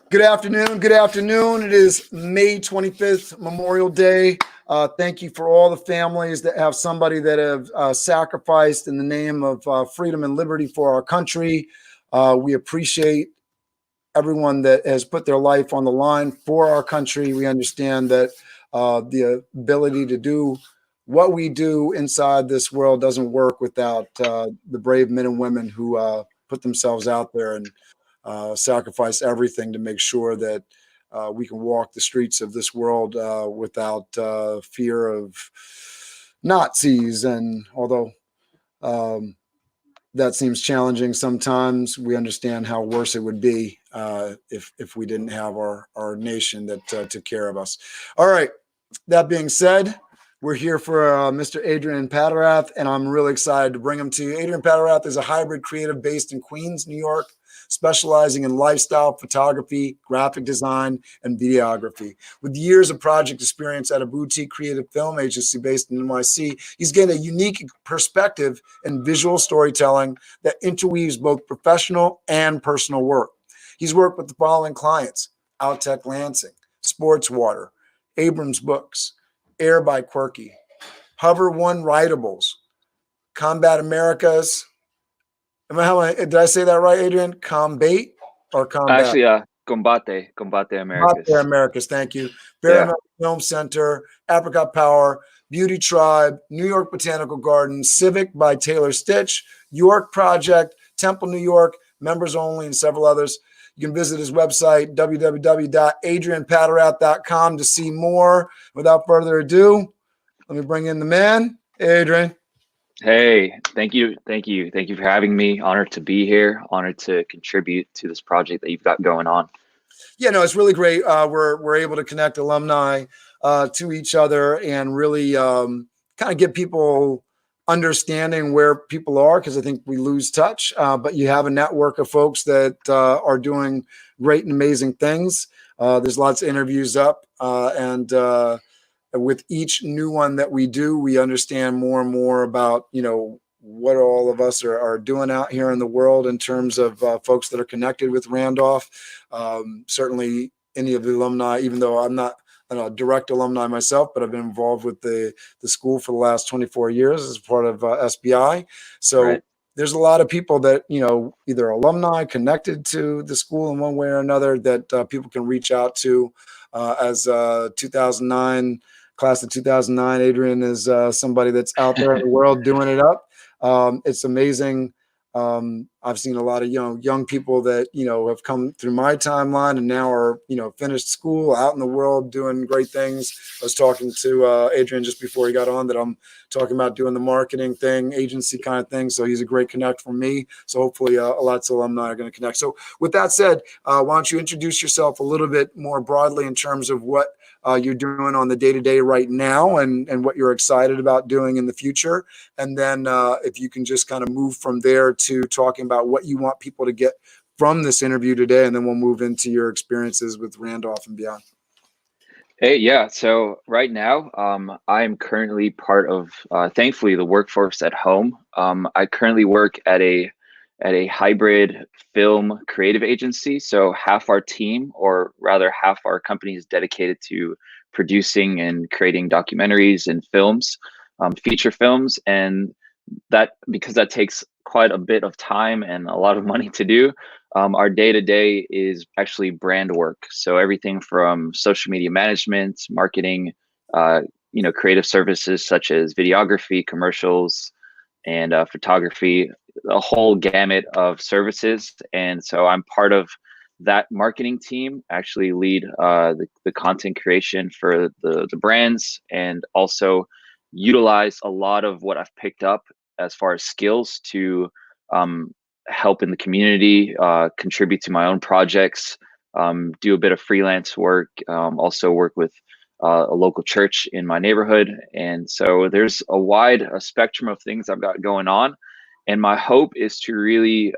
Good afternoon. Good afternoon. It is May 25th, Memorial Day. Thank you for all the families that have somebody that have sacrificed in the name of freedom and liberty for our country. We appreciate everyone that has put their life on the line for our country. We understand that the ability to do what we do inside this world doesn't work without the brave men and women who put themselves out there and sacrifice everything to make sure that we can walk the streets of this world without fear of Nazis. And although that seems challenging sometimes, we understand how worse it would be if we didn't have our nation that took care of us. All right. That being said, we're here for Mr. Adrian Padarath, and I'm really excited to bring him to you. Adrian Padarath is a hybrid creative based in Queens, New York, specializing in lifestyle photography, graphic design, and videography. With years of project experience at a boutique creative film agency based in NYC, he's gained a unique perspective in visual storytelling that interweaves both professional and personal work. He's worked with the following clients: Altec Lansing, Sports Water, Abrams Books, Air by Quirky, Hover One Rideables, Combat Americas. Did I say that right, Adrian? Combate or Combat? Actually, Combate Americas. Combate Americas, thank you. Barrymore Film Center, Apricot Power, Beauty Tribe, New York Botanical Gardens, Civic by Taylor Stitch, York Project, Temple, New York, members only, and several others. You can visit his website, www.adrianpadarath.com, to see more. Without further ado, let me bring in the man, Adrian. Hey, thank you for having me. Honored to be here. Honored to contribute to this project that you've got going on. Yeah, no, it's really great. We're able to connect alumni to each other and really kind of get people understanding where people are, because I think we lose touch. But you have a network of folks that are doing great and amazing things. There's lots of interviews up, and with each new one that we do, we understand more and more about, what all of us are doing out here in the world in terms of folks that are connected with Randolph. Certainly any of the alumni, even though I'm not a direct alumni myself, but I've been involved with the school for the last 24 years as part of SBI. So Right. There's a lot of people that, either alumni connected to the school in one way or another that people can reach out to. As 2009, class of 2009, Adrian is somebody that's out there in the world doing it up. It's amazing. I've seen a lot of young people that have come through my timeline and now are finished school, out in the world doing great things. I was talking to Adrian just before he got on that I'm talking about doing the marketing thing, agency kind of thing. So he's a great connect for me. So hopefully lots of alumni are going to connect. So with that said, why don't you introduce yourself a little bit more broadly in terms of what you're doing on the day-to-day right now and what you're excited about doing in the future. And then if you can just kind of move from there to talking about what you want people to get from this interview today, and then we'll move into your experiences with Randolph and beyond. Hey, yeah. So right now, I am currently part of, thankfully, the workforce at home. I currently work at a hybrid film creative agency. So half our team, or rather half our company, is dedicated to producing and creating documentaries and films, feature films. And because that takes quite a bit of time and a lot of money to do, our day-to-day is actually brand work. So everything from social media management, marketing, creative services such as videography, commercials, and photography, a whole gamut of services. And so I'm part of that marketing team, actually lead the content creation for the brands, and also utilize a lot of what I've picked up as far as skills to help in the community, contribute to my own projects, do a bit of freelance work, also work with a local church in my neighborhood. And so there's a wide spectrum of things I've got going on. And my hope is to really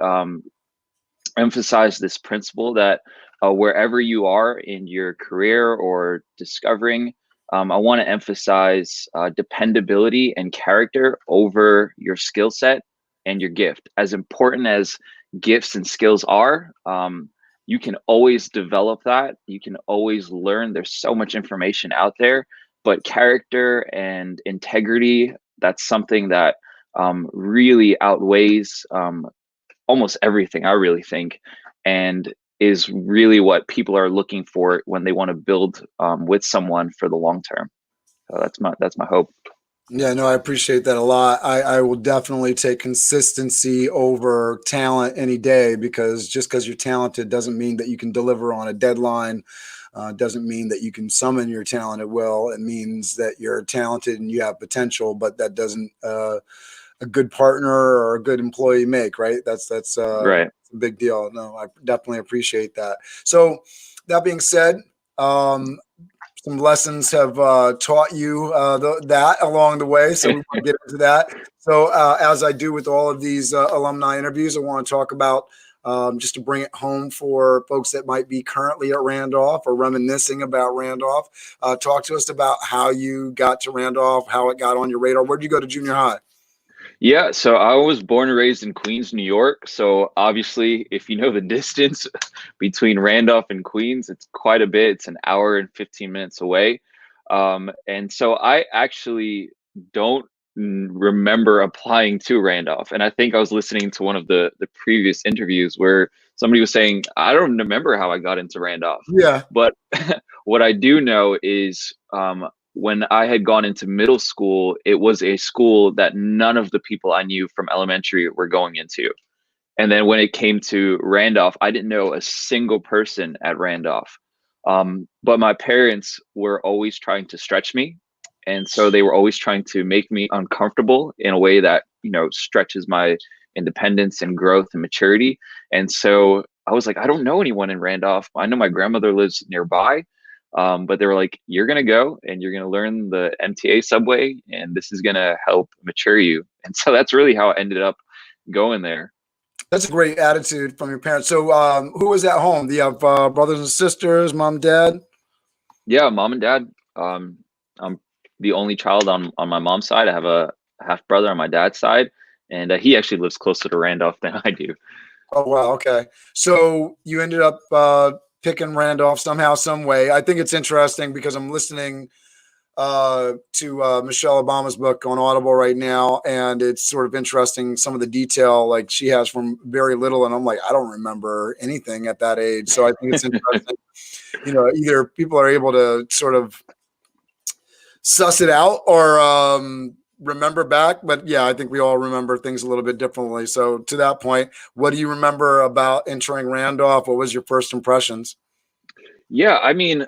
emphasize this principle that wherever you are in your career or discovering, I want to emphasize dependability and character over your skill set and your gift. As important as gifts and skills are, you can always develop that. You can always learn. There's so much information out there, but character and integrity, that's something that really outweighs almost everything, I really think, and is really what people are looking for when they want to build with someone for the long term. So that's my hope. Yeah, no, I appreciate that a lot. I will definitely take consistency over talent any day, because just because you're talented doesn't mean that you can deliver on a deadline. Doesn't mean that you can summon your talent at will. It means that you're talented and you have potential, but that doesn't a good partner or a good employee make, right? That's a Right. big deal. No, I definitely appreciate that. So that being said, um, some lessons have taught you that along the way. So we want to get into that. So as I do with all of these alumni interviews, I want to talk about just to bring it home for folks that might be currently at Randolph or reminiscing about Randolph. Talk to us about how you got to Randolph, how it got on your radar. Where did you go to junior high? Yeah, so I was born and raised in Queens, New York. So obviously, if you know the distance between Randolph and Queens, it's quite a bit. It's an hour and 15 minutes away. And so I actually don't remember applying to Randolph. And I think I was listening to one of the previous interviews where somebody was saying, I don't remember how I got into Randolph. Yeah. But what I do know is when I had gone into middle school, it was a school that none of the people I knew from elementary were going into. And then when it came to Randolph, I didn't know a single person at Randolph. But my parents were always trying to stretch me. And so they were always trying to make me uncomfortable in a way that, stretches my independence and growth and maturity. And so I was like, I don't know anyone in Randolph. I know my grandmother lives nearby. But they were like, you're going to go and you're going to learn the MTA subway, and this is going to help mature you. And so that's really how I ended up going there. That's a great attitude from your parents. So, who was at home? Do you have brothers and sisters, mom, dad? Yeah, mom and dad. I'm the only child on my mom's side. I have a half brother on my dad's side, and he actually lives closer to Randolph than I do. Oh, wow. Okay. So you ended up picking Randolph somehow, some way. I think it's interesting because I'm listening to Michelle Obama's book on Audible right now, and it's sort of interesting some of the detail like she has from very little, and I'm like, I don't remember anything at that age. So I think it's interesting. Either people are able to sort of suss it out or remember back. But yeah, I think we all remember things a little bit differently. So to that point, what do you remember about entering Randolph? What was your first impressions? Yeah, I mean,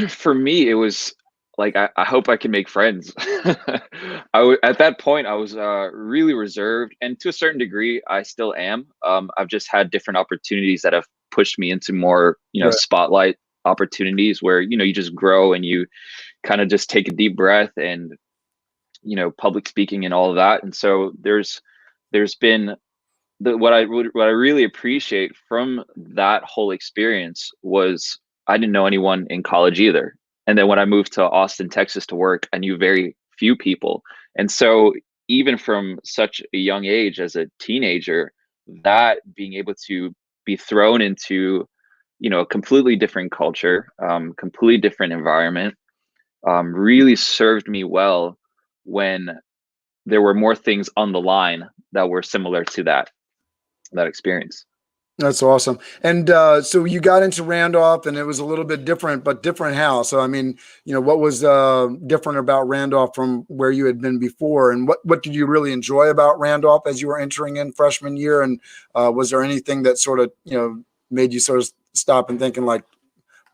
for me, it was like I hope I can make friends. At that point, I was really reserved, and to a certain degree, I still am. I've just had different opportunities that have pushed me into more, Right. spotlight opportunities where you just grow and you kind of just take a deep breath and public speaking and all of that. And so there's been what I really appreciate from that whole experience was I didn't know anyone in college either. And then when I moved to Austin, Texas to work, I knew very few people. And so even from such a young age as a teenager, that being able to be thrown into, a completely different culture, completely different environment, really served me well when there were more things on the line that were similar to that experience. That's awesome. And so you got into Randolph, and it was a little bit different, but different how? So, I mean, what was different about Randolph from where you had been before? And what did you really enjoy about Randolph as you were entering in freshman year? And was there anything that sort of, made you sort of stop and thinking like,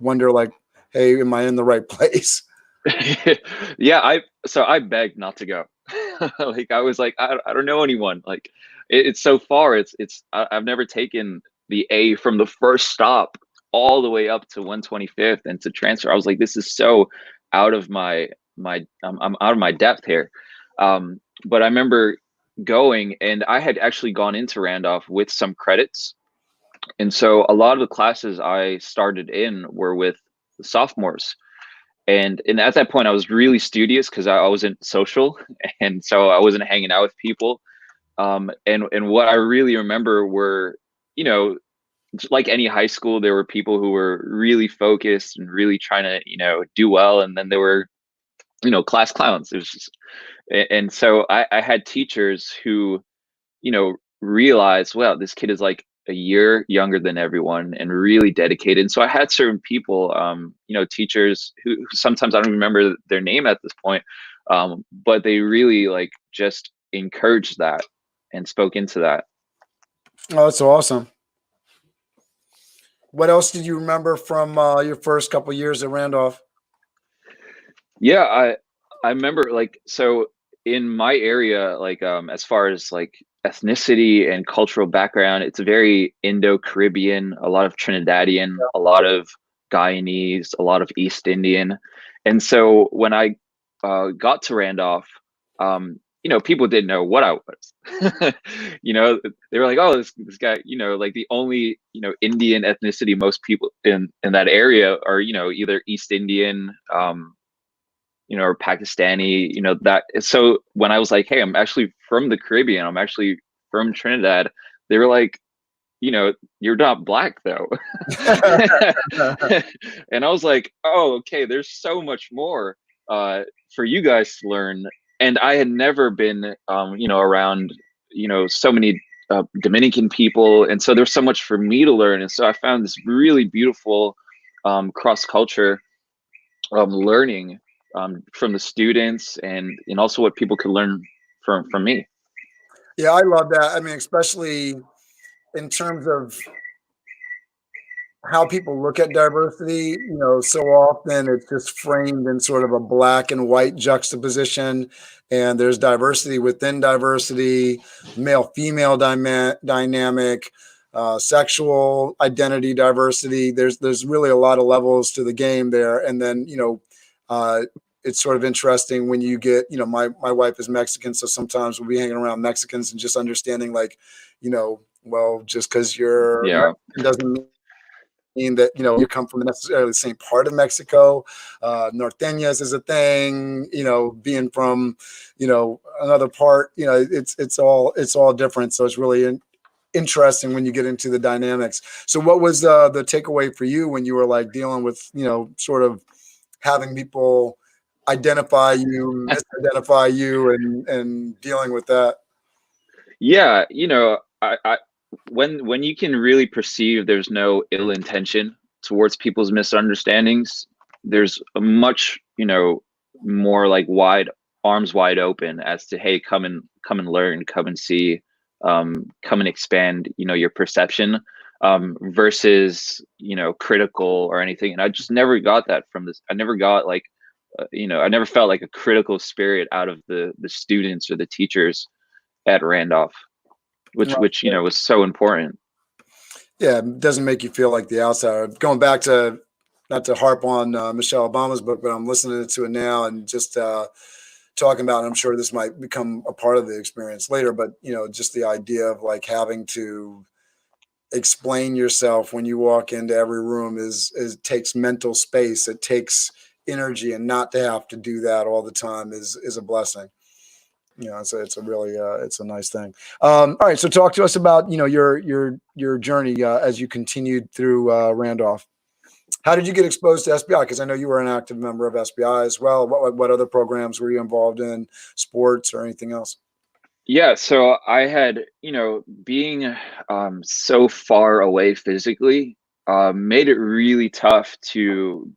wonder like, hey, am I in the right place? Yeah, I begged not to go. Like I was like, I don't know anyone. Like it's so far. I've never taken the A from the first stop all the way up to 125th and to transfer. I was like, this is so out of I'm out of my depth here. But I remember going, and I had actually gone into Randolph with some credits, and so a lot of the classes I started in were with sophomores. And at that point I was really studious because I wasn't social and so I wasn't hanging out with people. And what I really remember were, you know, like any high school, there were people who were really focused and really trying to, do well. And then there were, class clowns. There's just, and so I had teachers who, realized, well, this kid is like a year younger than everyone and really dedicated. And so I had certain people, teachers who sometimes I don't remember their name at this point, but they really like just encouraged that and spoke into that. Oh, that's awesome. What else did you remember from your first couple years at Randolph? Yeah, I remember like so in my area, like as far as like ethnicity and cultural background, it's very Indo-Caribbean, a lot of Trinidadian, a lot of Guyanese, a lot of East Indian. And so when I got to Randolph, people didn't know what I was. They were like, "Oh, this guy," like the only Indian ethnicity most people in that area are either East Indian, or Pakistani, that. So when I was like, hey, I'm actually from the Caribbean, I'm actually from Trinidad, they were like, you're not black though. And I was like, oh, okay, there's so much more for you guys to learn. And I had never been, around, so many Dominican people. And so there's so much for me to learn. And so I found this really beautiful cross culture learning from the students and also what people could learn from me. Yeah, I love that. I mean, especially in terms of how people look at diversity, so often it's just framed in sort of a black and white juxtaposition, and there's diversity within diversity, male-female dynamic, sexual identity diversity. There's really a lot of levels to the game there, and then it's sort of interesting when you get, my wife is Mexican, so sometimes we'll be hanging around Mexicans and just understanding like, well, just because you're Yeah. Mexican doesn't mean that you come from necessarily the same part of Mexico. Norteñas is a thing. Being from another part. It's all different. So it's really interesting when you get into the dynamics. So what was the takeaway for you when you were like dealing with sort of having people identify you, misidentify you, and dealing with that? Yeah, I when you can really perceive there's no ill intention towards people's misunderstandings, there's a much, more like arms wide open as to, hey, come and learn, come and see, come and expand, your perception, versus, critical or anything. And I just never got that from this. I never got like, I never felt like a critical spirit out of the students or the teachers at Randolph, which was so important. Yeah, it doesn't make you feel like the outsider. Going back to, not to harp on Michelle Obama's book, but I'm listening to it now and just talking about, and I'm sure this might become a part of the experience later, but just the idea of like having to explain yourself when you walk into every room is takes mental space. It takes energy, and not to have to do that all the time is a blessing. It's a really it's a nice thing. All right, so talk to us about your journey as you continued through Randolph. How did you get exposed to SBI? Because I know you were an active member of SBI as well. What other programs were you involved in, sports or anything else? Yeah, so I had, being so far away physically, made it really tough to,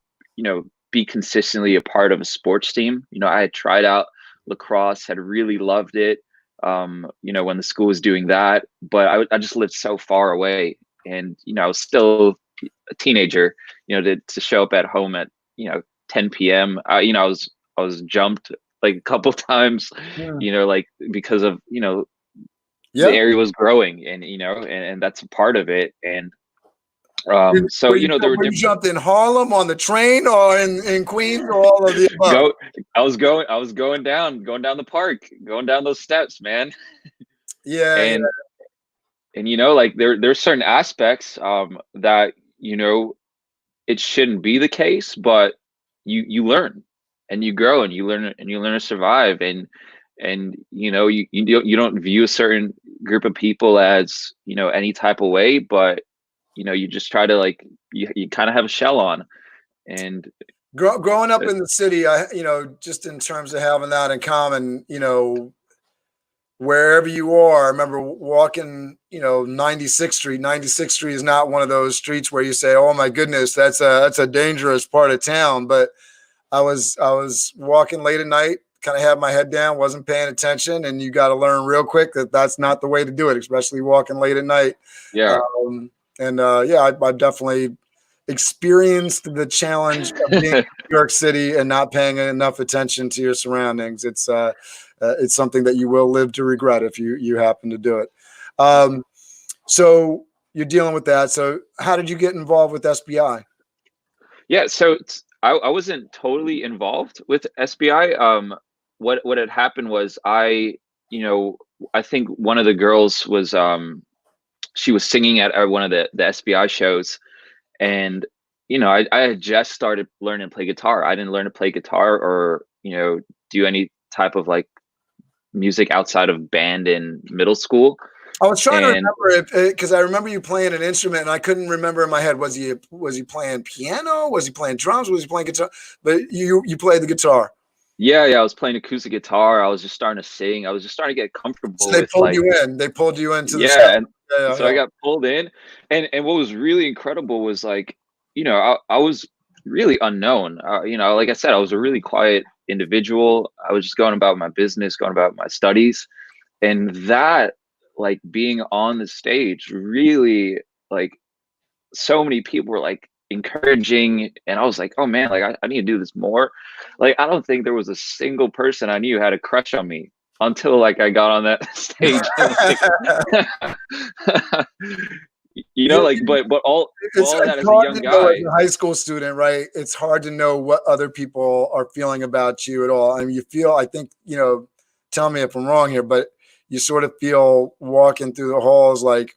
be consistently a part of a sports team. I had tried out lacrosse, had really loved it, when the school was doing that, but I just lived so far away. And, I was still a teenager, to show up at home at, 10 p.m. I was jumped like a couple times, like because of, the area was growing, and and that's a part of it. And so there were you jumped in Harlem on the train or in Queens or all of the above? I was going down the park, going down those steps, man. Yeah, and like there's certain aspects that it shouldn't be the case, but you learn and you grow and you learn to survive. And you don't view a certain group of people as any type of way, but you just try to like, you kind of have a shell on. And Growing up in the city, just in terms of having that in common, wherever you are, I remember walking, 96th Street. 96th Street is not one of those streets where you say, "Oh my goodness, that's a dangerous part of town." But I was walking late at night, kind of had my head down, wasn't paying attention, and you got to learn real quick that that's not the way to do it, especially walking late at night. yeah. I've definitely experienced the challenge of being in New York City and not paying enough attention to your surroundings. It's something that you will live to regret if you happen to do it. So you're dealing with that. So how did you get involved with SBI? Yeah, so I wasn't totally involved with SBI. What had happened was I think one of the girls was she was singing at one of the SBI shows, and I had just started learning to play guitar. I didn't learn to play guitar or do any type of like music outside of band in middle school. I was trying to remember because I remember you playing an instrument, and I couldn't remember in my head. Was he playing piano? Was he playing drums? Was he playing guitar? But you played the guitar. Yeah, I was playing acoustic guitar. I was just starting to sing. I was just starting to get comfortable. So they pulled you in. They pulled you into the show. So I got pulled in, and what was really incredible was like, I was really unknown. Like I said, I was a really quiet individual. I was just going about my business, going about my studies, and that, like, being on the stage, really, like, so many people were like encouraging, and I was like, oh man, like I need to do this more. Like, I don't think there was a single person I knew had a crush on me until like I got on that stage. But all that as a young guy, as a high school student, right? It's hard to know what other people are feeling about you at all. I mean, I think, tell me if I'm wrong here, but you sort of feel walking through the halls like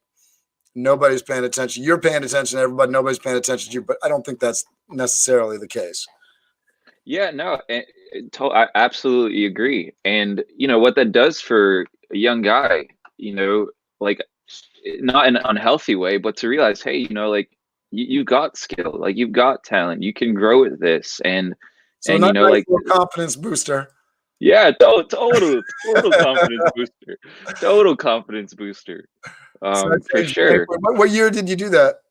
nobody's paying attention. You're paying attention to everybody. Nobody's paying attention to you, but I don't think that's necessarily the case. Yeah, no, I absolutely agree. And what that does for a young guy, like, not in an unhealthy way, but to realize, hey, like, you got skill, like you've got talent, you can grow with this, and like confidence booster. Yeah, total confidence booster, total confidence booster. For sure. What year did you do that?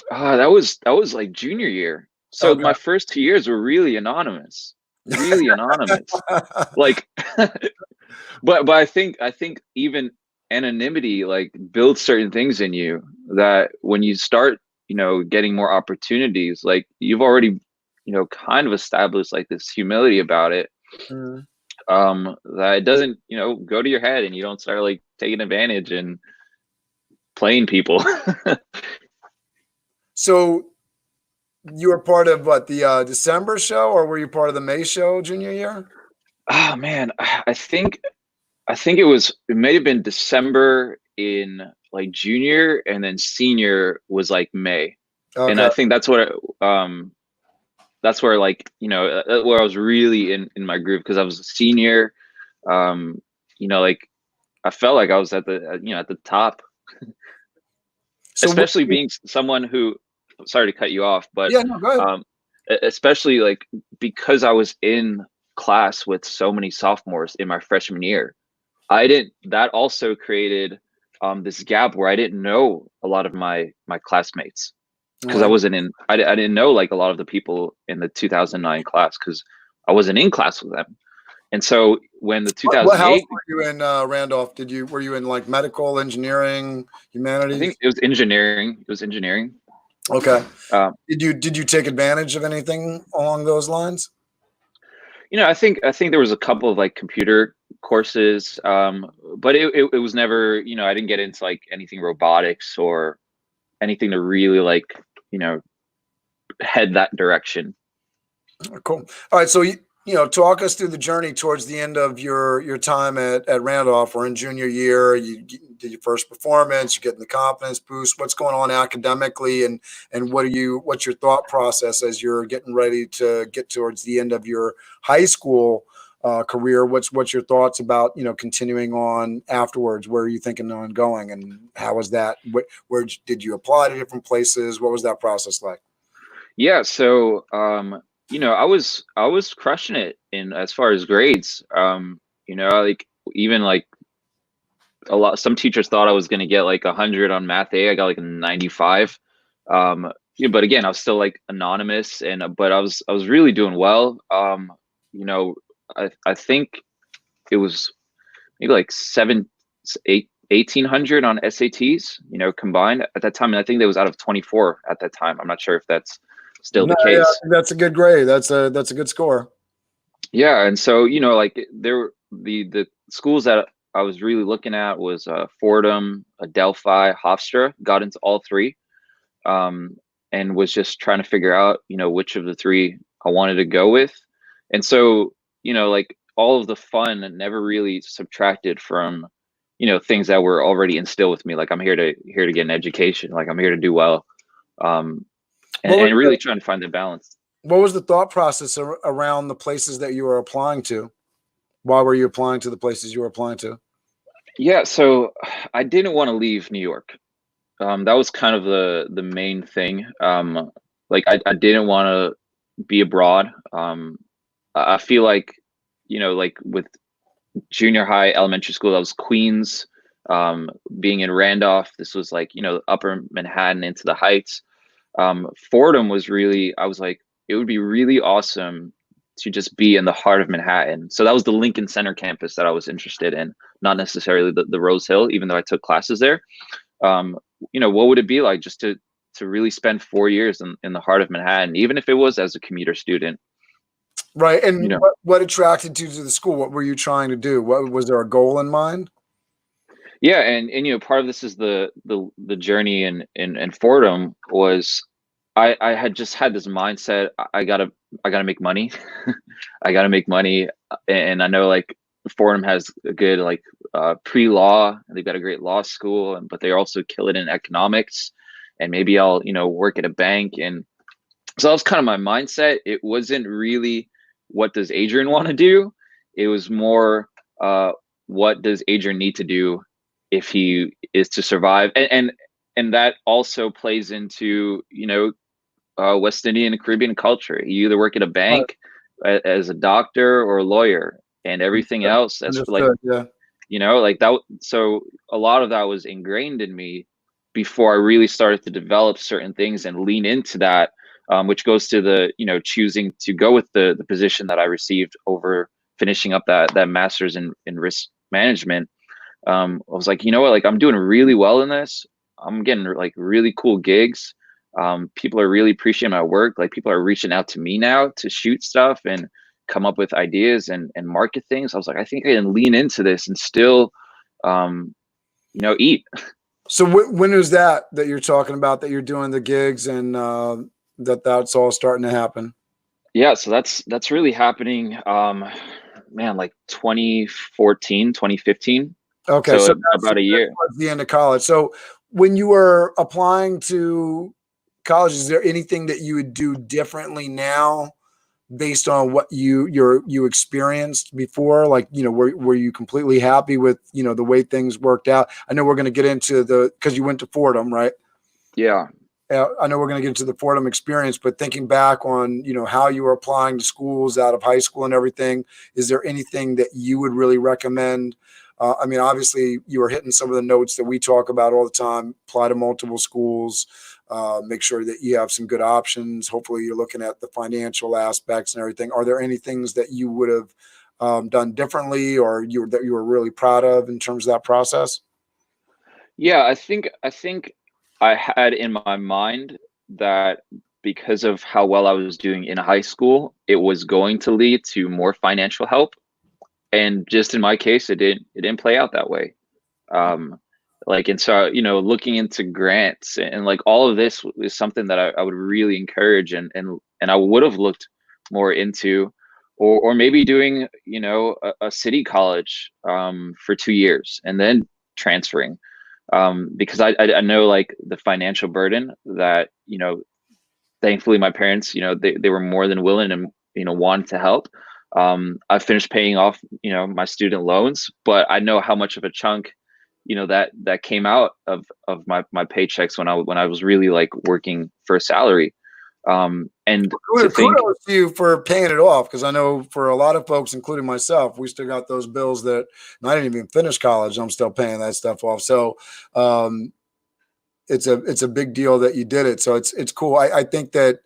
That was like junior year. So my first 2 years were really anonymous, like, but I think even anonymity like builds certain things in you that when you start, getting more opportunities, like you've already, kind of established like this humility about it. That it doesn't, go to your head and you don't start like taking advantage and playing people. So you were part of what, the December show, or were you part of the May show junior year? Oh man, I think it may have been December in like junior, and then senior was like May. Okay. And I think that's what that's where, like, where I was really in my groove, because I was a senior. Like I felt like I was at the top. So especially being someone who, sorry to cut you off, but yeah, no, go ahead. Especially like because I was in class with so many sophomores in my freshman year, that also created this gap where I didn't know a lot of my classmates, because I didn't know like a lot of the people in the 2009 class, because I wasn't in class with them. And so when the 2008, what house were you in, Randolph? Were you in like medical, engineering, humanities? I think it was engineering. It was engineering. Okay. Did you take advantage of anything along those lines? I think there was a couple of like computer courses, but it was never, I didn't get into like anything robotics or anything to really like, head that direction. Cool. All right. So, talk us through the journey towards the end of your time at Randolph, or in junior year. You did your first performance, you're getting the confidence boost. What's going on academically, and what's your thought process as you're getting ready to get towards the end of your high school career. What's your thoughts about, you know, continuing on afterwards? Where are you thinking on going, and how was that? Where did you apply to different places? What was that process like? Yeah, so you know, I was crushing it in as far as grades. You know, like even like some teachers thought I was gonna get like 100 on Math A. I got like a 95. Yeah, but again, I was still like anonymous, and but I was really doing well. You know, I think it was maybe like 1,800 on SATs, you know, combined at that time. And I think that was out of 24 at that time. I'm not sure if that's still No, the yeah, case. that's a good grade. That's a good score. Yeah, and so you know, like there the schools that I was really looking at was Fordham, Delphi, Hofstra. Got into all three, um, and was just trying to figure out, you know, which of the three I wanted to go with. And so, you know, like all of the fun never really subtracted from, you know, things that were already instilled with me. Like I'm here to get an education. Like I'm here to do well, um, What was and the really trying to find the balance. what was the thought process around the places that you were applying to? Why were you applying to the places you were applying to? Yeah, so I didn't want to leave New York. That was kind of the main thing. Like I didn't want to be abroad. I feel like, you know, like with junior high, elementary school, that was Queens. Being in Randolph, this was like, you know, upper Manhattan into the Heights. Fordham was really, I was like, it would be really awesome to just be in the heart of Manhattan. So that was the Lincoln Center campus that I was interested in, not necessarily the Rose Hill, even though I took classes there. Um, you know, what would it be like just to really spend 4 years in the heart of Manhattan, even if it was as a commuter student, Right. you And know? what attracted you to the school? What were you trying to do? What was there a goal in mind? Yeah, and you know, part of this is the journey in Fordham was I had just had this mindset. I gotta make money. I gotta make money, and I know like Fordham has a good like pre-law, and they've got a great law school, and but they also kill it in economics, and maybe I'll, you know, work at a bank. And so that was kind of my mindset. It wasn't really what does Adrian want to do. It was more what does Adrian need to do if he is to survive, and that also plays into, you know, West Indian and Caribbean culture. You either work at a Right. bank as a doctor or a lawyer, and everything else that's like, Understood. Yeah. you know, like that. So a lot of that was ingrained in me before I really started to develop certain things and lean into that, which goes to the, you know, choosing to go with the position that I received over finishing up that master's in risk management. I was like, you know what, like I'm doing really well in this. I'm getting like really cool gigs. People are really appreciating my work. Like people are reaching out to me now to shoot stuff and come up with ideas and market things. I was like, I think I can lean into this and still, you know, eat. So when is that you're talking about, that you're doing the gigs, and that's all starting to happen? Yeah, so that's really happening. Man, like 2014, 2015. Okay, so So that's about a year. towards the end of college. So when you were applying to college, is there anything that you would do differently now based on what you experienced before? Like, you know, were you completely happy with, you know, the way things worked out? I know we're going to get into because you went to Fordham, right? Yeah. I know we're going to get into the Fordham experience, but thinking back on, you know, how you were applying to schools out of high school and everything, is there anything that you would really recommend? I mean, obviously, you were hitting some of the notes that we talk about all the time. Apply to multiple schools. Make sure that you have some good options. Hopefully, you're looking at the financial aspects and everything. Are there any things that you would have done differently, or that you were really proud of in terms of that process? Yeah, I think I had in my mind that because of how well I was doing in high school, it was going to lead to more financial help. And just in my case, it didn't play out that way. Um, like, and so, you know, looking into grants and like all of this is something that I would really encourage, and I would have looked more into, or maybe doing, you know, a city college for 2 years and then transferring, because I know like the financial burden that, you know, thankfully my parents, you know, they were more than willing and, you know, wanted to help. I finished paying off, my student loans, but I know how much of a chunk, that came out of my paychecks when I was really like working for a salary. And to think, kudos to you for paying it off, because I know for a lot of folks, including myself, we still got those bills that, and I didn't even finish college. I'm still paying that stuff off. So it's a big deal that you did it. So it's cool. I think that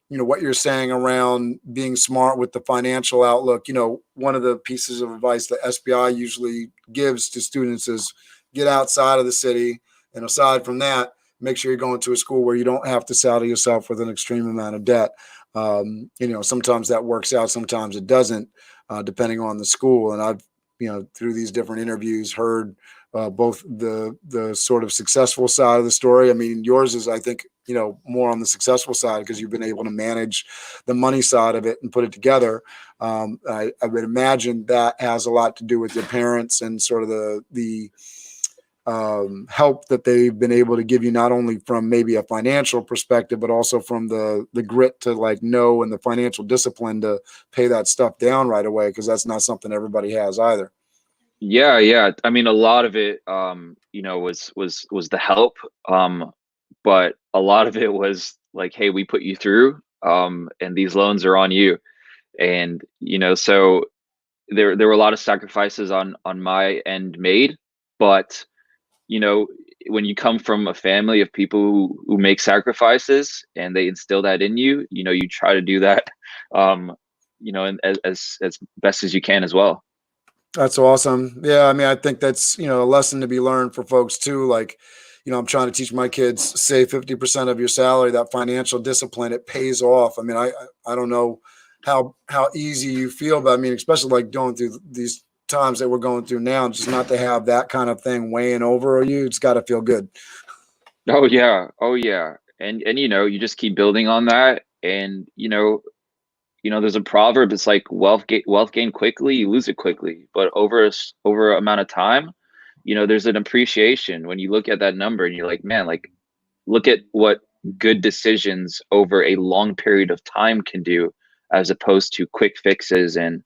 what you're saying around being smart with the financial outlook, one of the pieces of advice that SBI usually gives to students is get outside of the city. And aside from that, make sure you're going to a school where you don't have to saddle yourself with an extreme amount of debt. Sometimes that works out, sometimes it doesn't, depending on the school. And I've, through these different interviews, heard both the sort of successful side of the story. I mean, yours is, I think, more on the successful side because you've been able to manage the money side of it and put it together. I would imagine that has a lot to do with your parents and sort of the help that they've been able to give you, not only from maybe a financial perspective, but also from the grit to like know and the financial discipline to pay that stuff down right away, because that's not something everybody has either. Yeah. I mean, a lot of it, was the help, but a lot of it was like, hey, we put you through, and these loans are on you, and so there were a lot of sacrifices on my end made, but when you come from a family of people who make sacrifices and they instill that in you, you try to do that, and as best as you can as well. That's awesome. Yeah, I mean, I think that's, a lesson to be learned for folks too. Like, I'm trying to teach my kids, save 50% of your salary, that financial discipline, it pays off. I mean, I don't know how easy you feel, but I mean, especially like going through these times that we're going through now, just not to have that kind of thing weighing over you, it's got to feel good. Oh yeah. And you just keep building on that, and there's a proverb. It's like wealth gained quickly, you lose it quickly. But over amount of time, there's an appreciation when you look at that number and you're like, man, like look at what good decisions over a long period of time can do, as opposed to quick fixes and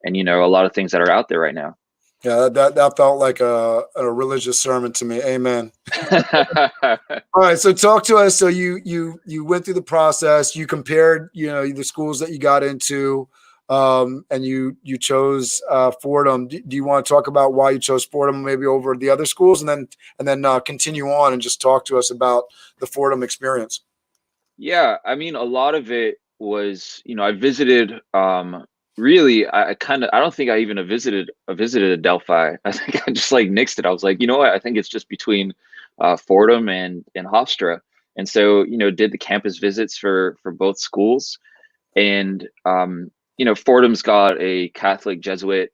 a lot of things that are out there right now. Yeah, that felt like a religious sermon to me. Amen. All right, so talk to us. So you went through the process. You compared, the schools that you got into, and you chose Fordham. Do you want to talk about why you chose Fordham maybe over the other schools, and then continue on and just talk to us about the Fordham experience? Yeah, I mean, a lot of it was, I visited, really, I don't think I even visited Adelphi. I think I just like nixed it. I was like, you know what? I think it's just between Fordham and Hofstra. And so, did the campus visits for both schools. And Fordham's got a Catholic Jesuit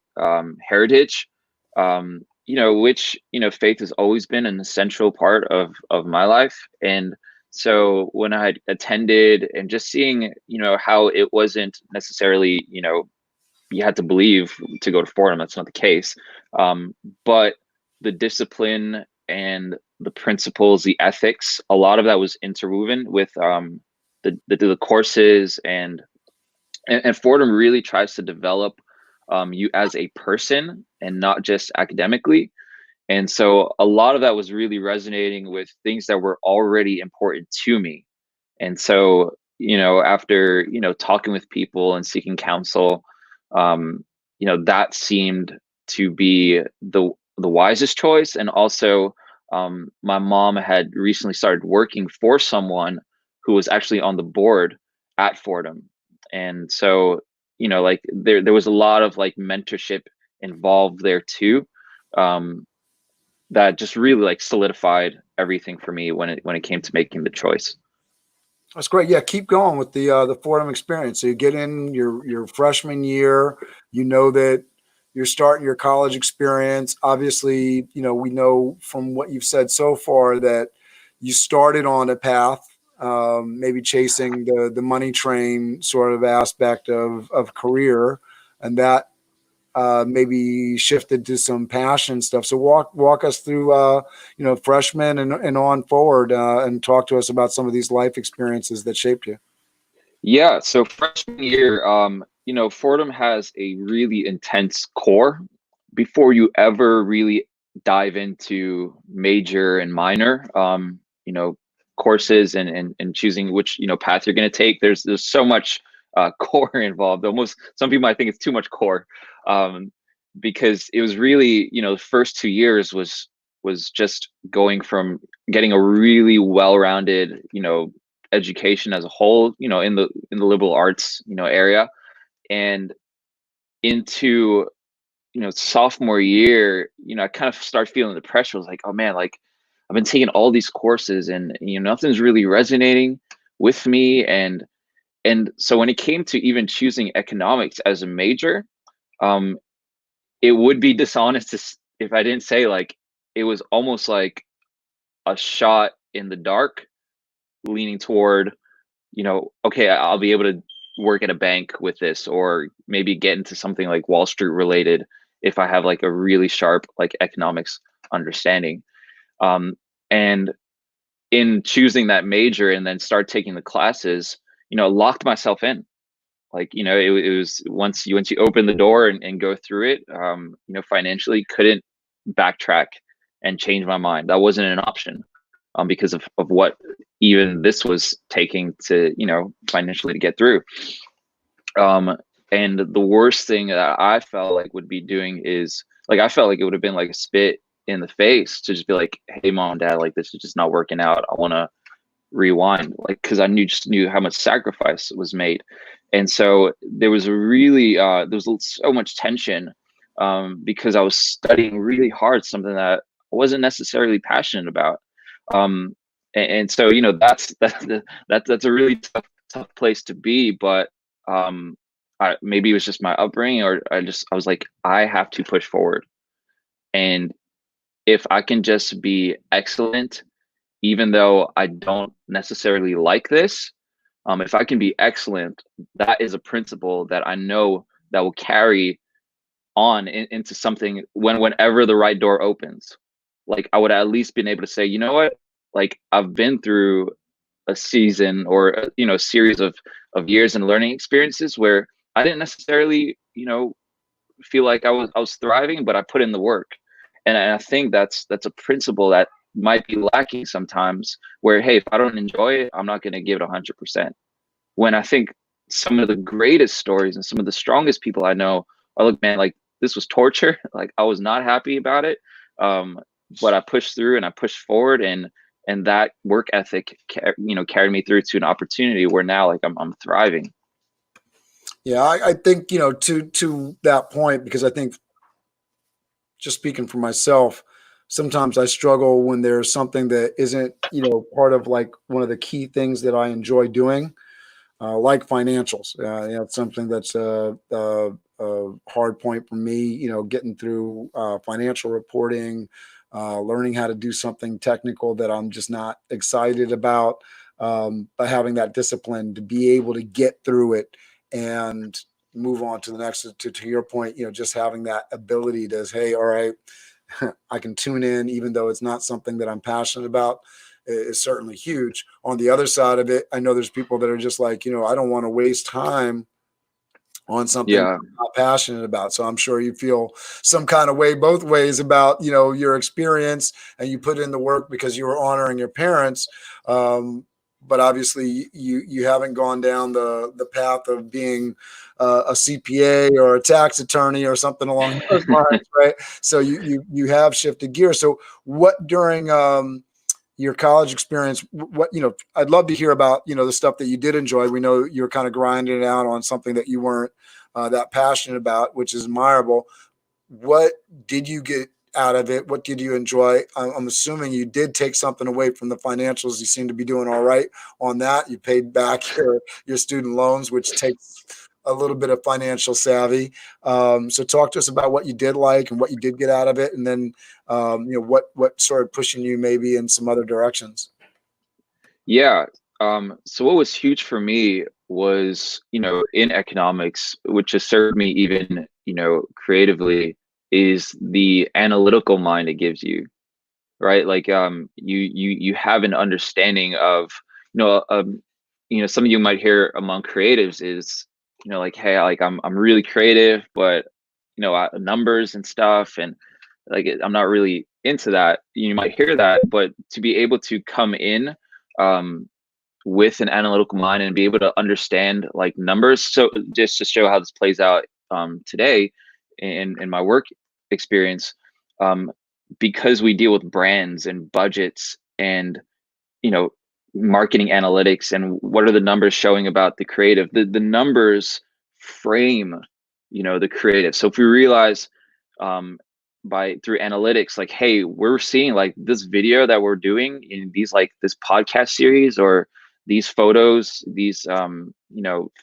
heritage, which, faith has always been an essential part of my life. And so when I had attended and just seeing, how it wasn't necessarily, you had to believe to go to Fordham. That's not the case. But the discipline and the principles, the ethics, a lot of that was interwoven with the courses, and Fordham really tries to develop you as a person and not just academically. And so a lot of that was really resonating with things that were already important to me. And so, after, talking with people and seeking counsel, that seemed to be the wisest choice. And also, my mom had recently started working for someone who was actually on the board at Fordham. And so, like there was a lot of like mentorship involved there too. That just really like solidified everything for me when it came to making the choice. That's great. Yeah, keep going with the Fordham experience. So you get in your freshman year, that you're starting your college experience. Obviously, we know from what you've said so far that you started on a path, maybe chasing the money train sort of aspect of career, and that maybe shifted to some passion stuff. So walk us through, freshman and on forward, and talk to us about some of these life experiences that shaped you. Yeah. So freshman year, Fordham has a really intense core before you ever really dive into major and minor, courses and choosing which, path you're going to take. There's so much core involved. Almost some people might think it's too much core, because it was really, the first 2 years was just going from getting a really well-rounded, education as a whole, in the liberal arts, area, and into sophomore year, I kind of start feeling the pressure. I was like, oh man, like I've been taking all these courses and nothing's really resonating with me. And so when it came to even choosing economics as a major, it would be dishonest if I didn't say, like, it was almost like a shot in the dark, leaning toward, okay, I'll be able to work at a bank with this, or maybe get into something like Wall Street related if I have like a really sharp like economics understanding. And in choosing that major and then start taking the classes, locked myself in. Like, it was once you open the door and go through it, financially couldn't backtrack and change my mind. That wasn't an option, because of what even this was taking to, financially to get through. And the worst thing that I felt like would be doing is, like, I felt like it would have been like a spit in the face to just be like, hey, mom and dad, like, this is just not working out. I want to rewind, like, because I knew how much sacrifice was made. And so there was a really, there was so much tension, because I was studying really hard, something that I wasn't necessarily passionate about. And so, that's a really tough place to be. But maybe it was just my upbringing, or I was like, I have to push forward. And if I can just be excellent, even though I don't necessarily like this, if I can be excellent, that is a principle that I know that will carry on into something whenever the right door opens. Like, I would at least been able to say, you know what, like, I've been through a season, or series of years and learning experiences where I didn't necessarily feel like I was thriving, but I put in the work. And I think that's a principle that might be lacking sometimes, where, hey, if I don't enjoy it, I'm not going to give it 100%. When I think some of the greatest stories and some of the strongest people I know are, look, man, like, this was torture. Like, I was not happy about it, but I pushed through and I pushed forward, and that work ethic carried me through to an opportunity where now, like, I'm thriving. Yeah, I think, to that point, because I think, just speaking for myself, sometimes I struggle when there's something that isn't, part of like one of the key things that I enjoy doing, like financials. It's something that's a hard point for me, getting through financial reporting, learning how to do something technical that I'm just not excited about, but having that discipline to be able to get through it and move on to the next. To your point, just having that ability to say, hey, all right, I can tune in, even though it's not something that I'm passionate about, is certainly huge. On the other side of it, I know there's people that are just like, I don't want to waste time on something Yeah. I'm not passionate about. So I'm sure you feel some kind of way both ways about, your experience, and you put in the work because you were honoring your parents. But obviously you haven't gone down the path of being a CPA or a tax attorney or something along those lines, right? So you have shifted gears. So what during your college experience, what, I'd love to hear about, the stuff that you did enjoy. We know you're kind of grinding it out on something that you weren't that passionate about, which is admirable. What did you get out of it? What did you enjoy? I'm assuming you did take something away from the financials. You seem to be doing all right on that. You paid back your student loans, which takes a little bit of financial savvy. So talk to us about what you did like and what you did get out of it. And then, what started pushing you maybe in some other directions. Yeah. So what was huge for me was, in economics, which has served me even, creatively, is the analytical mind it gives you, right? Like, you have an understanding of, some of you might hear among creatives is, like, hey, like I'm really creative, but numbers and stuff, and like I'm not really into that. You might hear that, but to be able to come in um, with an analytical mind and be able to understand like numbers. So just to show how this plays out today in my work experience, um, because we deal with brands and budgets and you know marketing analytics and what are the numbers showing about the creative, the numbers frame the creative. So if we realize um by through analytics, like, hey, we're seeing like this video that we're doing in these like this podcast series or these photos, these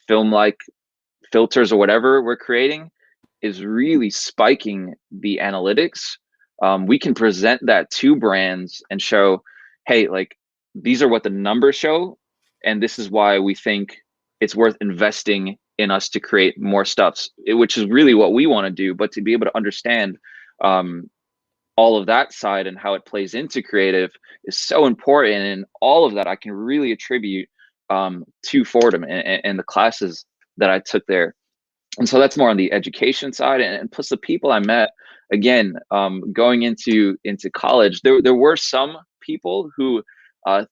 film like filters or whatever we're creating is really spiking the analytics. We can present that to brands and show, hey, like these are what the numbers show, and this is why we think it's worth investing in us to create more stuff, which is really what we want to do. But to be able to understand um, all of that side and how it plays into creative is so important. And all of that I can really attribute to Fordham and the classes that I took there. And so that's more on the education side, and plus the people I met. Again, going into college, there were some people who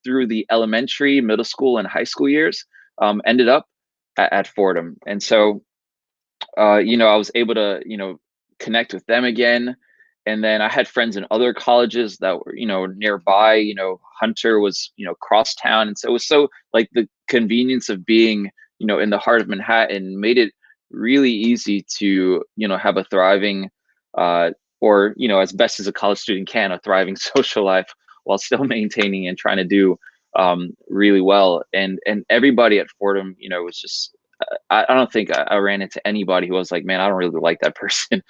through the elementary, middle school, and high school years ended up at Fordham. And so I was able to connect with them again. And then I had friends in other colleges that were nearby. Hunter was cross town, and so it was so like the convenience of being in the heart of Manhattan made it really easy to have a thriving or as best as a college student can, a thriving social life while still maintaining and trying to do really well. And everybody at Fordham was just I don't think I ran into anybody who was like, man, I don't really like that person.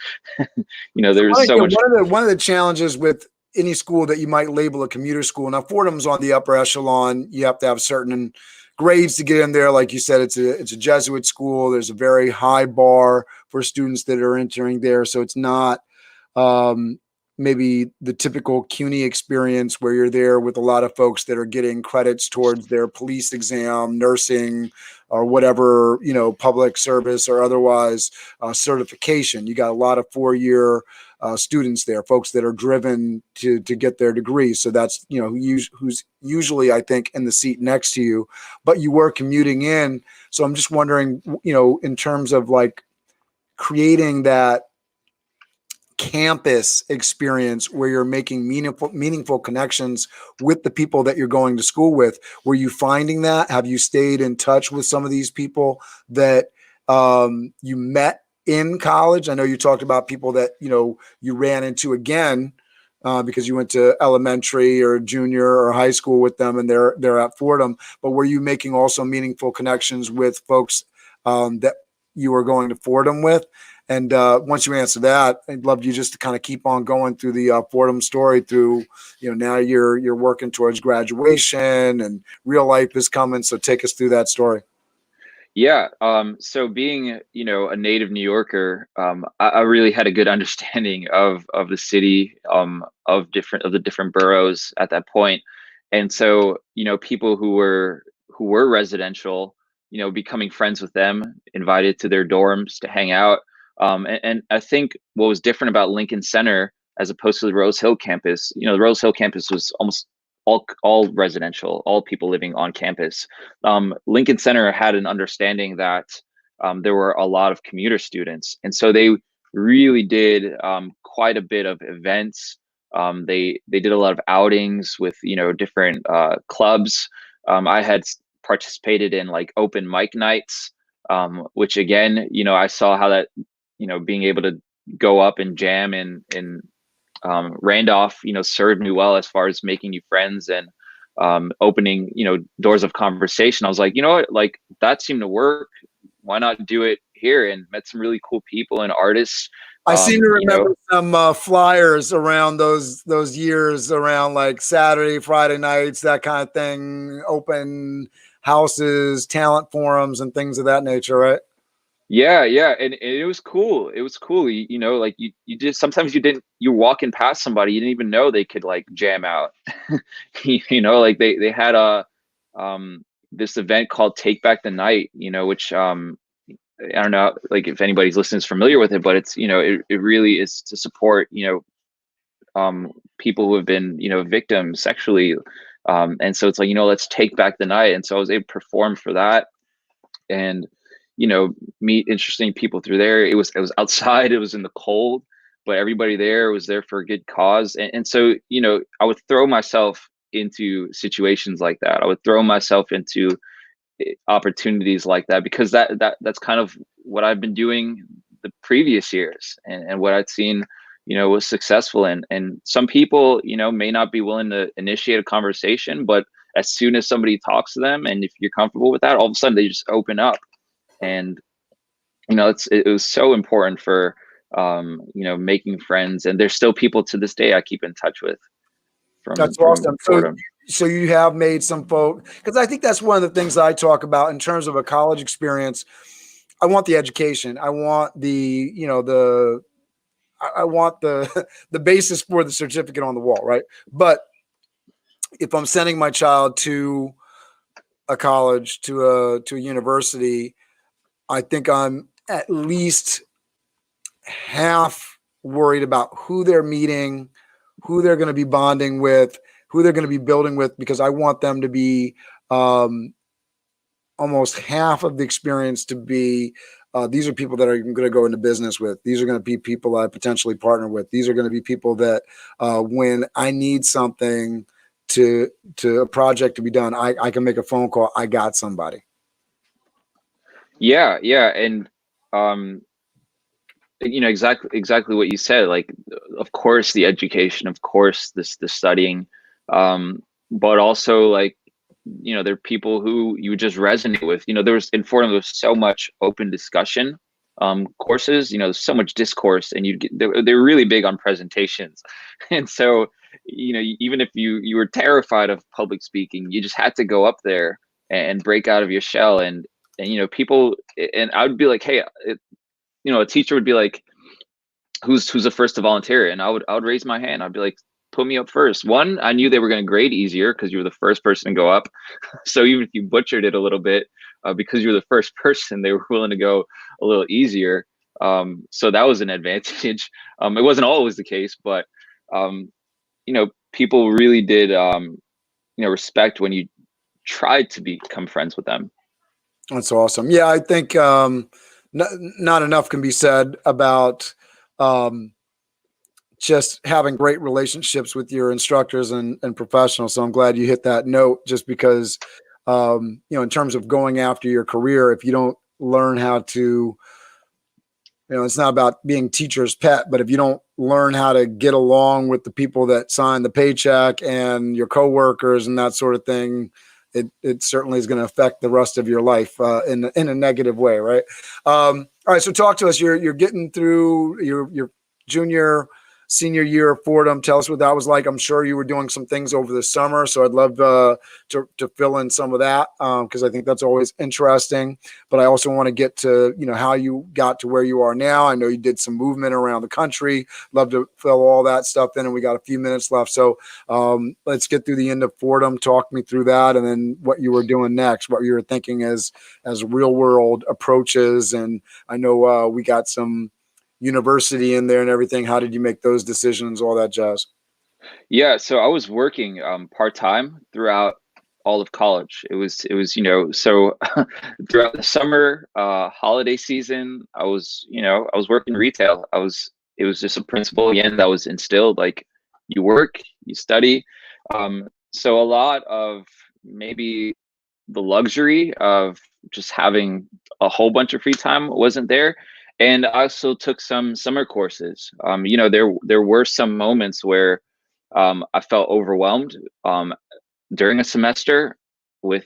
There's so much. One of the challenges with any school that you might label a commuter school. Now, Fordham's on the upper echelon. You have to have certain grades to get in there. Like you said, it's a Jesuit school. There's a very high bar for students that are entering there. So it's not maybe the typical CUNY experience where you're there with a lot of folks that are getting credits towards their police exam, nursing, or whatever, public service or otherwise certification. You got a lot of 4-year students there, folks that are driven to get their degree. So that's, who's usually, I think, in the seat next to you, but you were commuting in. So I'm just wondering, in terms of like creating that campus experience where you're making meaningful connections with the people that you're going to school with. Were you finding that? Have you stayed in touch with some of these people that you met in college? I know you talked about people that, you ran into again because you went to elementary or junior or high school with them and they're at Fordham, but were you making also meaningful connections with folks that you were going to Fordham with? And once you answer that, I'd love you just to kind of keep on going through the Fordham story through, now you're working towards graduation and real life is coming. So take us through that story. Yeah. So being, a native New Yorker, I really had a good understanding of the city, of the different boroughs at that point. And so, people who were residential, becoming friends with them, invited to their dorms to hang out. And I think what was different about Lincoln Center as opposed to the Rose Hill campus, the Rose Hill campus was almost all residential, all people living on campus. Lincoln Center had an understanding that there were a lot of commuter students, and so they really did quite a bit of events. They did a lot of outings with different clubs. I had participated in like open mic nights, which again, I saw how that being able to go up and jam in Randolph, served me well as far as making new friends and opening, doors of conversation. I was like, you know what, like that seemed to work. Why not do it here? And met some really cool people and artists. I seem to remember some flyers around those years around like Saturday, Friday nights, that kind of thing, open houses, talent forums, and things of that nature, right? Yeah, and it was cool. It was cool. Like you just sometimes you're walking past somebody, you didn't even know they could like jam out. Like they had a this event called Take Back the Night, which I don't know, like if anybody's listening is familiar with it, but it's, it really is to support, people who have been, victims sexually. And so it's like, let's take back the night. And so I was able to perform for that and, meet interesting people through there. It was outside, it was in the cold, but everybody there was there for a good cause. And so, I would throw myself into situations like that. I would throw myself into opportunities like that because that's kind of what I've been doing the previous years and what I'd seen, was successful. And some people, may not be willing to initiate a conversation, but as soon as somebody talks to them and if you're comfortable with that, all of a sudden they just open up. And, it was so important for, making friends. And there's still people to this day I keep in touch with That's from awesome. Fordham. So you have made some folk, because I think that's one of the things that I talk about in terms of a college experience. I want the education. I want the, I want the the basis for the certificate on the wall, right? But if I'm sending my child to a college, to a university, I think I'm at least half worried about who they're meeting, who they're going to be bonding with, who they're going to be building with, because I want them to be almost half of the experience to be these are people that are going to go into business with. These are going to be people I potentially partner with. These are going to be people that when I need something to a project to be done, I can make a phone call. I got somebody. Yeah. And exactly what you said. Like, of course, the education, of course, the studying, but also like, there are people who you just resonate with. There was in Fordham, there was so much open discussion courses. There's so much discourse, and they're really big on presentations, and so even if you were terrified of public speaking, you just had to go up there and break out of your shell, and people, and I would be like, hey, a teacher would be like, who's the first to volunteer? And I would raise my hand. I'd be like, put me up first. One, I knew they were going to grade easier because you were the first person to go up. So even if you butchered it a little bit, because you were the first person, they were willing to go a little easier. So that was an advantage. It wasn't always the case, but people really did respect when you tried to become friends with them. That's awesome. Yeah, I think not enough can be said about just having great relationships with your instructors and professionals. So I'm glad you hit that note, just because, in terms of going after your career, if you don't learn how to, it's not about being teacher's pet, but if you don't learn how to get along with the people that sign the paycheck and your coworkers and that sort of thing, it certainly is going to affect the rest of your life in a negative way, right? All right, so talk to us. You're getting through your senior year of Fordham. Tell us what that was like. I'm sure you were doing some things over the summer, so I'd love to fill in some of that because I think that's always interesting. But I also want to get to how you got to where you are now. I know you did some movement around the country. Love to fill all that stuff in, and we got a few minutes left. So let's get through the end of Fordham. Talk me through that, and then what you were doing next, what you were thinking as real world approaches. And I know we got some university in there and everything. How did you make those decisions, all that jazz? Yeah, so I was working part-time throughout all of college. It was so throughout the summer holiday season, I was working retail. It was just a principle again that was instilled, like you work, you study. So a lot of maybe the luxury of just having a whole bunch of free time wasn't there. And I also took some summer courses. There were some moments where I felt overwhelmed during a semester with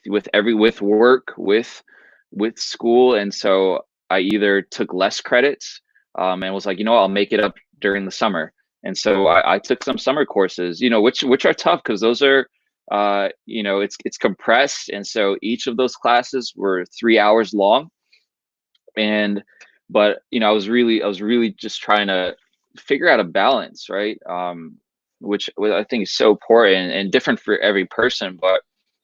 work, with school, and so I either took less credits and was like, I'll make it up during the summer. And so I took some summer courses, which are tough because those are it's compressed, and so each of those classes were 3 hours long. But I was really just trying to figure out a balance, right? Which I think is so important and different for every person. But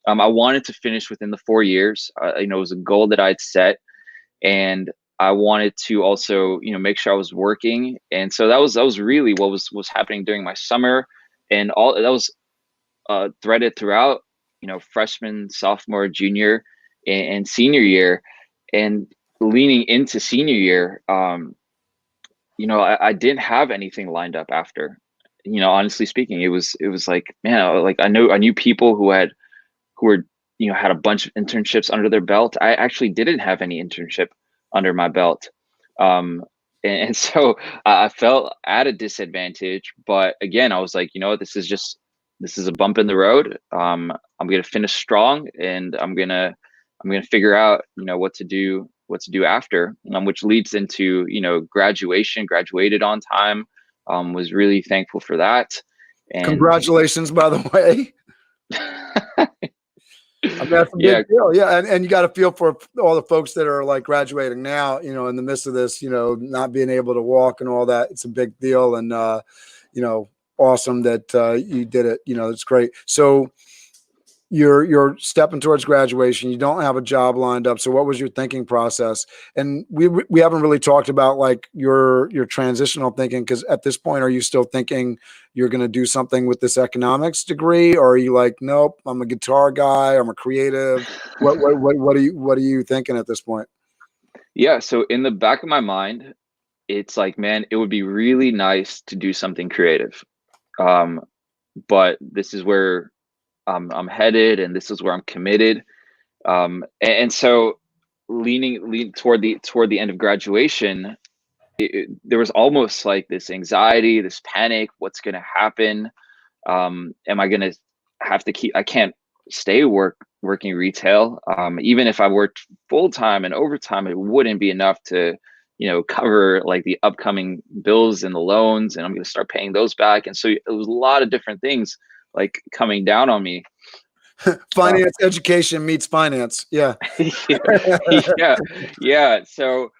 I wanted to finish within the 4 years. It was a goal that I'd set, and I wanted to also, make sure I was working. And so that was really what was happening during my summer, and all that was threaded throughout, freshman, sophomore, junior, and senior year. And leaning into senior year, I didn't have anything lined up after. Honestly speaking, it was like, man, like I knew people who were had a bunch of internships under their belt. I actually didn't have any internship under my belt. And so I felt at a disadvantage. But again, I was like, this is a bump in the road. I'm gonna finish strong, and I'm gonna figure out what to do after, which leads into graduation. Graduated on time. Was really thankful for that. And Congratulations, by the way. I mean, that's a yeah, big deal. Yeah. And you got to feel for all the folks that are like graduating now, in the midst of this, not being able to walk and all that. It's a big deal. And, awesome that you did it. It's great. So you're stepping towards graduation. You don't have a job lined up. So what was your thinking process? And we haven't really talked about like your transitional thinking, because at this point, are you still thinking you're going to do something with this economics degree, or are you like, nope, I'm a guitar guy, I'm a creative? What are you thinking at this point? yeah. So in the back of my mind, it's like, man, it would be really nice to do something creative. But this is where I'm headed, and this is where I'm committed. And so leaning toward the end of graduation, there was almost like this anxiety, this panic. What's going to happen? Am I going to have to I can't stay working retail. Even if I worked full time and overtime, it wouldn't be enough to, cover like the upcoming bills and the loans, and I'm going to start paying those back. And so it was a lot of different things like coming down on me. Finance education meets finance. Yeah. Yeah. So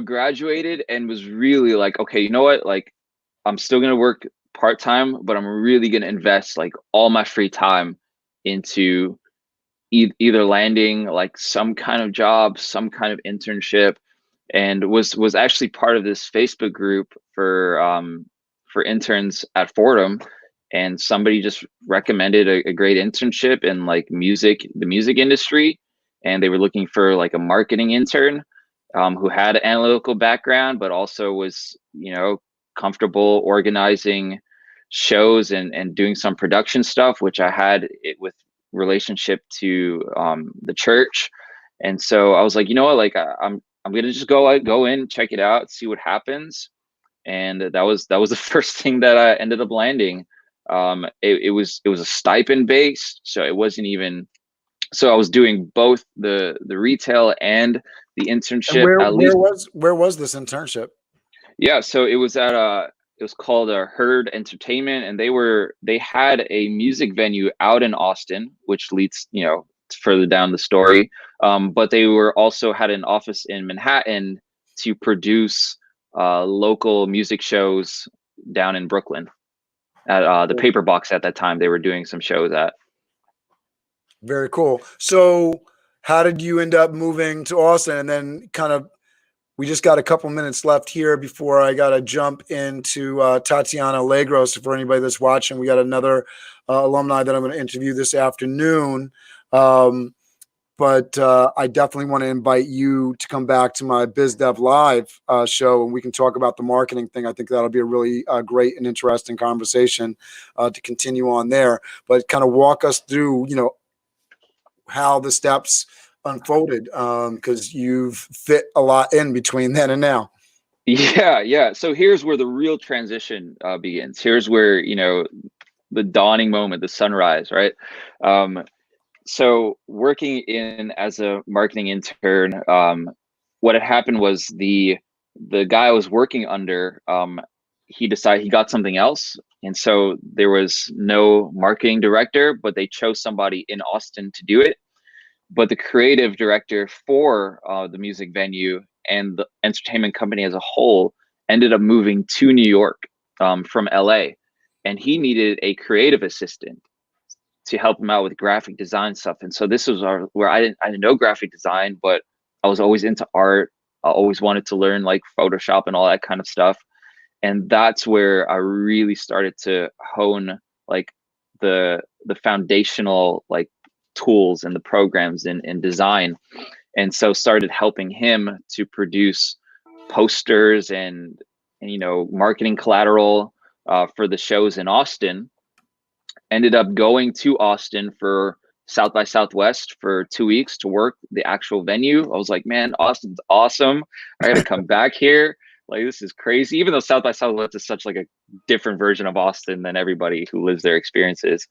graduated and was really like, okay, you know what? Like, I'm still going to work part-time, but I'm really going to invest like all my free time into either landing like some kind of job, some kind of internship, and was actually part of this Facebook group for interns at Fordham. And somebody just recommended a great internship in like the music industry, and they were looking for like a marketing intern who had an analytical background, but also was comfortable organizing shows and doing some production stuff, which I had it with relationship to the church. And so I was like, you know what, like I'm gonna just go in, check it out, see what happens. And that was the first thing that I ended up landing. It was a stipend based, so it wasn't even. So I was doing both the retail and the internship. And At least, where was this internship? yeah. So it was it was called a Herd Entertainment, and they had a music venue out in Austin, which leads further down the story. But they were also had an office in Manhattan to produce local music shows down in Brooklyn at the Paper Box. At that time, they were doing some shows at. Very cool. So how did you end up moving to Austin? And then we just got a couple minutes left here before I got to jump into Tatiana Legros. For anybody that's watching, we got another alumni that I'm going to interview this afternoon. But I definitely want to invite you to come back to my BizDev Live show, and we can talk about the marketing thing. I think that'll be a really great and interesting conversation to continue on there. But kind of walk us through, how the steps unfolded, because you've fit a lot in between then and now. Yeah. So here's where the real transition begins. Here's where the dawning moment, the sunrise, right? So working as a marketing intern, what had happened was the guy I was working under, he decided he got something else. And so there was no marketing director, but they chose somebody in Austin to do it. But the creative director for the music venue and the entertainment company as a whole ended up moving to New York from LA. And he needed a creative assistant to help him out with graphic design stuff. And so this was where I didn't know graphic design, but I was always into art. I always wanted to learn like Photoshop and all that kind of stuff. And that's where I really started to hone like the foundational like tools and the programs in design. And so started helping him to produce posters and you know, marketing collateral for the shows in Austin. Ended up going to Austin for South by Southwest for 2 weeks to work the actual venue. I was like, man, Austin's awesome. I got to come back here. Like, this is crazy. Even though South by Southwest is such like a different version of Austin than everybody who lives there experiences.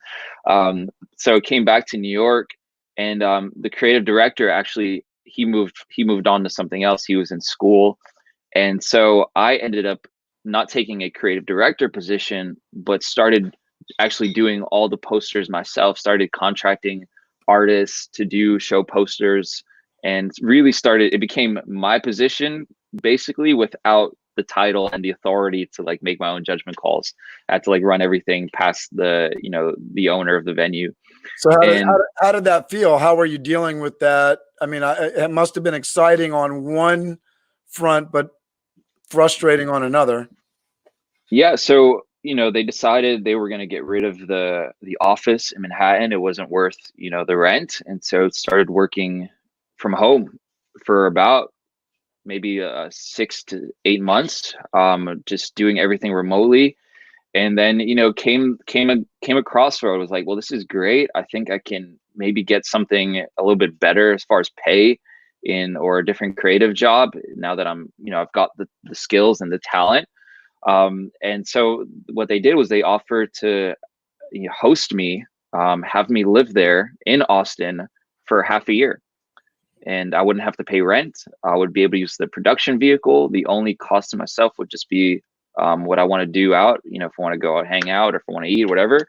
So came back to New York, and the creative director actually he moved on to something else. He was in school, and so I ended up not taking a creative director position, but started actually doing all the posters myself, started contracting artists to do show posters, and really started, it became my position basically without the title and the authority to like make my own judgment calls. I had to like run everything past the, you know, the owner of the venue. So And how did that feel? How were you dealing with that? I mean, it must have been exciting on one front, but frustrating on another. yeah, so you know, they decided they were going to get rid of the office in Manhattan. It wasn't worth, you know, the rent, and so started working from home for about maybe 6 to 8 months, just doing everything remotely. And then, you know, came a crossroad. Was like, well, this is great. I think I can maybe get something a little bit better as far as pay in, or a different creative job now that I'm, you know, I've got the skills and the talent. And so what they did was they offered to, you know, host me, have me live there in Austin for half a year, and I wouldn't have to pay rent. I would be able to use the production vehicle. The only cost to myself would just be what I want to do out, you know, if I want to go out, hang out, or if I want to eat, whatever.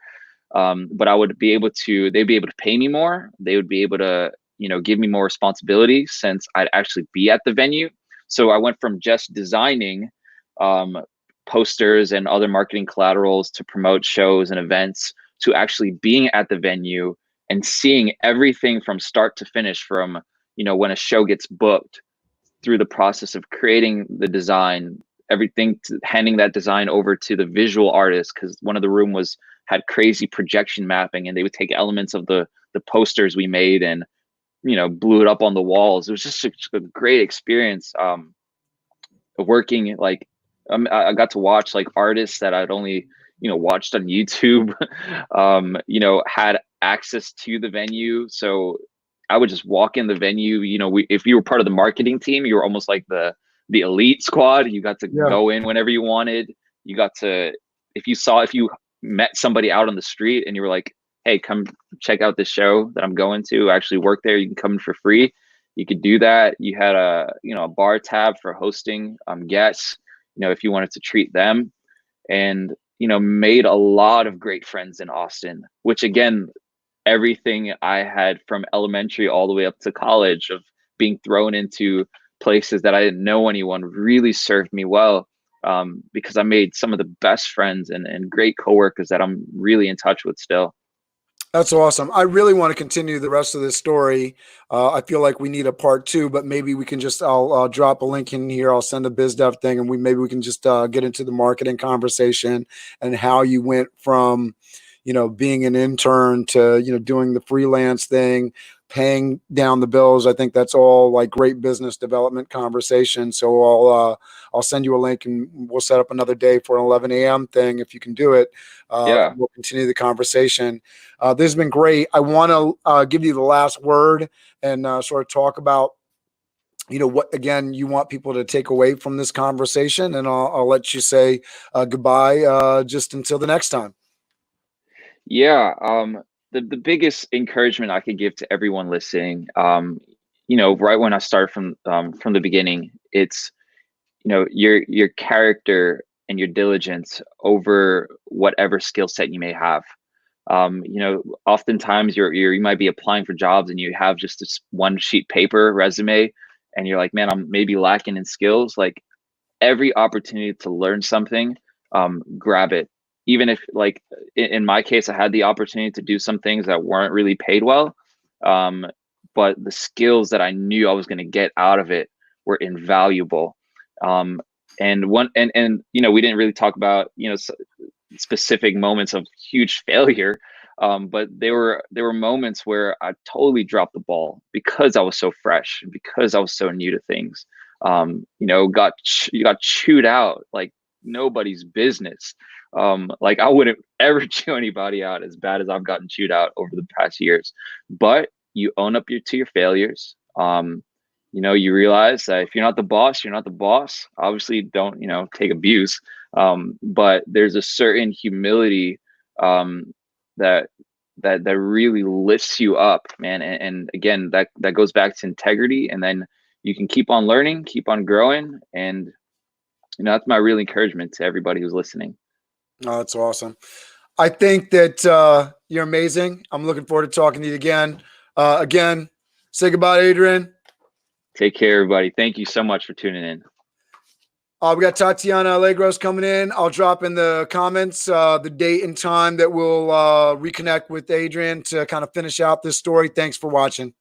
But I would be able to, they'd be able to pay me more. They would be able to, you know, give me more responsibility since I'd actually be at the venue. So I went from just designing um, posters and other marketing collaterals to promote shows and events to actually being at the venue and seeing everything from start to finish, from, you know, when a show gets booked through the process of creating the design, everything to handing that design over to the visual artist, because one of the room was had crazy projection mapping, and they would take elements of the posters we made and, you know, blew it up on the walls. It was just a great experience, working like I got to watch like artists that I'd only, you know, watched on YouTube, you know, had access to the venue. So I would just walk in the venue. You know, if you were part of the marketing team, you were almost like the elite squad. You got to go in whenever you wanted. You got to, if you met somebody out on the street and you were like, hey, come check out this show that I'm going to, actually work there, you can come in for free. You could do that. You had a, you know, a bar tab for hosting guests, you know, if you wanted to treat them. And, you know, made a lot of great friends in Austin, which again, everything I had from elementary all the way up to college of being thrown into places that I didn't know anyone really served me well, because I made some of the best friends and great coworkers that I'm really in touch with still. That's awesome. I really want to continue the rest of this story. I feel like we need a part two, but maybe we can just, I'll drop a link in here. I'll send a biz dev thing, and maybe we can just get into the marketing conversation and how you went from, you know, being an intern to, you know, doing the freelance thing, paying down the bills. I think that's all like great business development conversation. So I'll send you a link, and we'll set up another day for an 11 a.m. thing if you can do it. Yeah. We'll continue the conversation. This has been great. I want to give you the last word and sort of talk about, you know, what again you want people to take away from this conversation, and I'll let you say goodbye just until the next time. Yeah. The biggest encouragement I could give to everyone listening, you know, right when I started from the beginning, it's, you know, your character and your diligence over whatever skill set you may have. You know, oftentimes you might be applying for jobs and you have just this one sheet paper resume, and you're like, man, I'm maybe lacking in skills. Like, every opportunity to learn something, grab it. Even if, like, in my case, I had the opportunity to do some things that weren't really paid well. Um, but the skills that I knew I was going to get out of it were invaluable. And you know, we didn't really talk about, you know, specific moments of huge failure. But there were moments where I totally dropped the ball because I was so fresh, because I was so new to things. You know, you got chewed out like nobody's business. Like I wouldn't ever chew anybody out as bad as I've gotten chewed out over the past years. But you own up to your failures. You know, you realize that if you're not the boss, you're not the boss. Obviously, don't, you know, take abuse. But there's a certain humility that really lifts you up, man. And again, that goes back to integrity, and then you can keep on learning, keep on growing, and you know, that's my real encouragement to everybody who's listening. Oh, that's awesome. I think that you're amazing. I'm looking forward to talking to you again. Again, say goodbye, Adrian. Take care, everybody. Thank you so much for tuning in. We got Tatiana Allegros coming in. I'll drop in the comments the date and time that we'll reconnect with Adrian to kind of finish out this story. Thanks for watching.